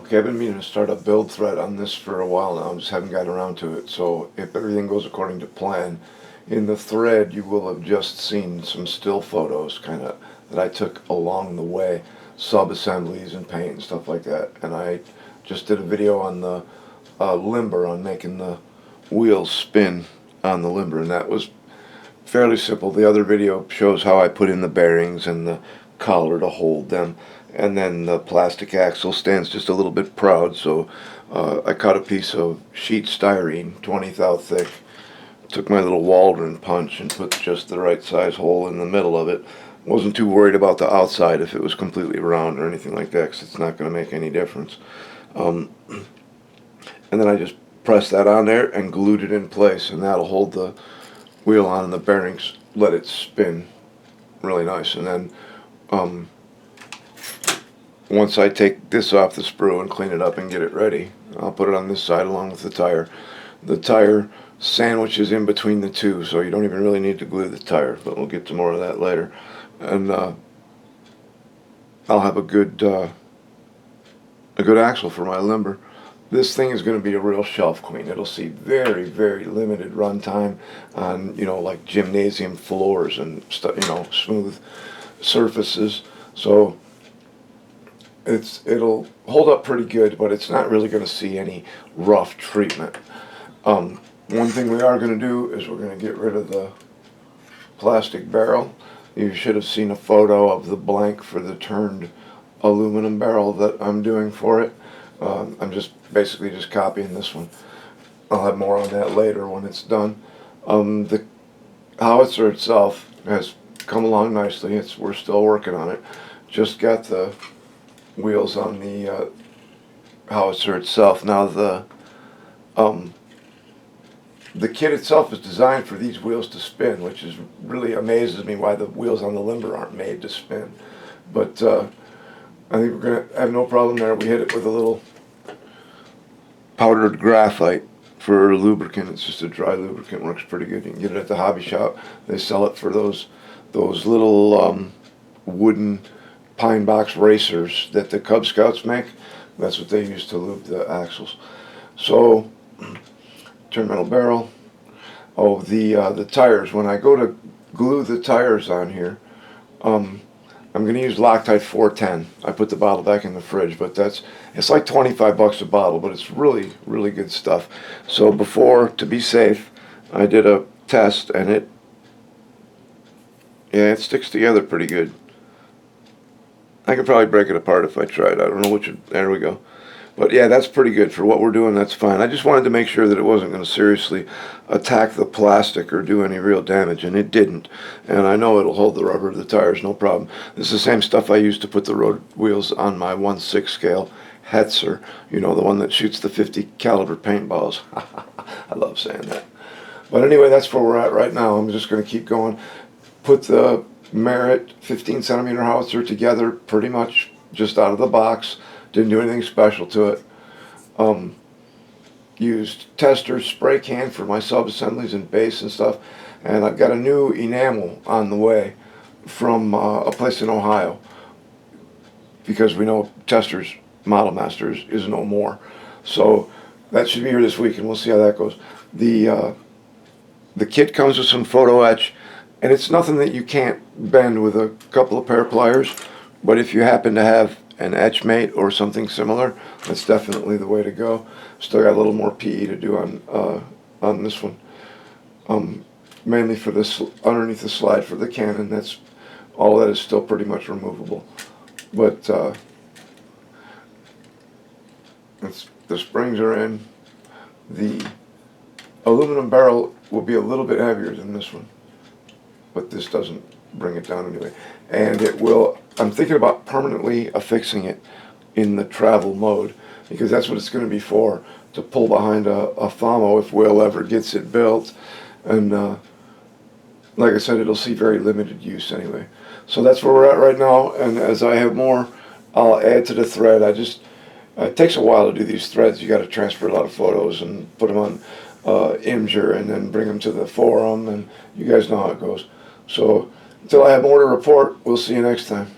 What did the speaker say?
Okay, I've been meaning to start a build thread on this for a while now. I just haven't gotten around to it. So if everything goes according to plan, in the thread you will have just seen some still photos kind of that I took along the way, sub-assemblies and paint and stuff like that. And I just did a video on the limber, on making the wheels spin on the limber, and that was fairly simple. The other video shows how I put in the bearings and the collar to hold them, and then the plastic axle stands just a little bit proud, so I cut a piece of sheet styrene 20 thou thick, took my little Waldron punch and put just the right size hole in the middle of it. Wasn't too worried about the outside if it was completely round or anything like that, because it's not going to make any difference. And then I just pressed that on there and glued it in place, and that'll hold the wheel on, and the bearings let it spin really nice. And then once I take this off the sprue and clean it up and get it ready, I'll put it on this side along with the tire. The tire sandwiches in between the two, so you don't even really need to glue the tire, but we'll get to more of that later. And I'll have a good axle for my limber. This thing is going to be a real shelf queen. It'll see very, very limited run time on, like gymnasium floors and stuff, smooth surfaces. So it'll hold up pretty good, but it's not really going to see any rough treatment. One thing we are going to do is we're going to get rid of the plastic barrel. You should have seen a photo of the blank for the turned aluminum barrel that I'm doing for it. I'm just basically just copying this one. I'll have more on that later when it's done. The Howitzer itself has come along nicely. We're still working on it. Just got the wheels on the Howitzer itself. Now the kit itself is designed for these wheels to spin, which is really amazes me why the wheels on the limber aren't made to spin. But I think we're going to have no problem there. We hit it with a little powdered graphite for lubricant. It's just a dry lubricant, works pretty good. You can get it at the hobby shop. They sell it for those little wooden pine box racers that the Cub Scouts make. That's what they use to lube the axles. So, turn metal barrel. Oh, the tires. When I go to glue the tires on here, I'm going to use Loctite 410. I put the bottle back in the fridge, but it's like 25 bucks a bottle, but it's really, really good stuff. So before, to be safe, I did a test, and it sticks together pretty good. I could probably break it apart if I tried. I don't know there we go. But yeah, that's pretty good for what we're doing. That's fine. I just wanted to make sure that it wasn't going to seriously attack the plastic or do any real damage, and it didn't. And I know it'll hold the rubber of the tires, no problem. This is the same stuff I used to put the road wheels on my 1/6 scale Howitzer, the one that shoots the 50 caliber paintballs. I love saying that. But anyway, that's where we're at right now. I'm just going to keep going. Put the Merit 15 centimeter Howitzer together pretty much just out of the box. Didn't do anything special to it. Used tester spray can for my sub-assemblies and base and stuff. And I've got a new enamel on the way from a place in Ohio, because we know Tester's Model Masters is no more. So that should be here this week, and we'll see how that goes. The kit comes with some photo etch, and it's nothing that you can't bend with a couple of pair of pliers. But if you happen to have an etch mate or something similar, that's definitely the way to go. Still got a little more PE to do on this one, mainly for this underneath the slide for the cannon. That's all. That is still pretty much removable, but the springs are in. The aluminum barrel will be a little bit heavier than this one, but this doesn't bring it down anyway. And it will, I'm thinking about permanently affixing it in the travel mode, because that's what it's going to be for, to pull behind a FAMO if Will ever gets it built. And like I said, it'll see very limited use anyway. So that's where we're at right now, and as I have more, I'll add to the thread. It takes a while to do these threads. You got to transfer a lot of photos and put them on Imgur and then bring them to the forum, and you guys know how it goes. So until I have more to report, we'll see you next time.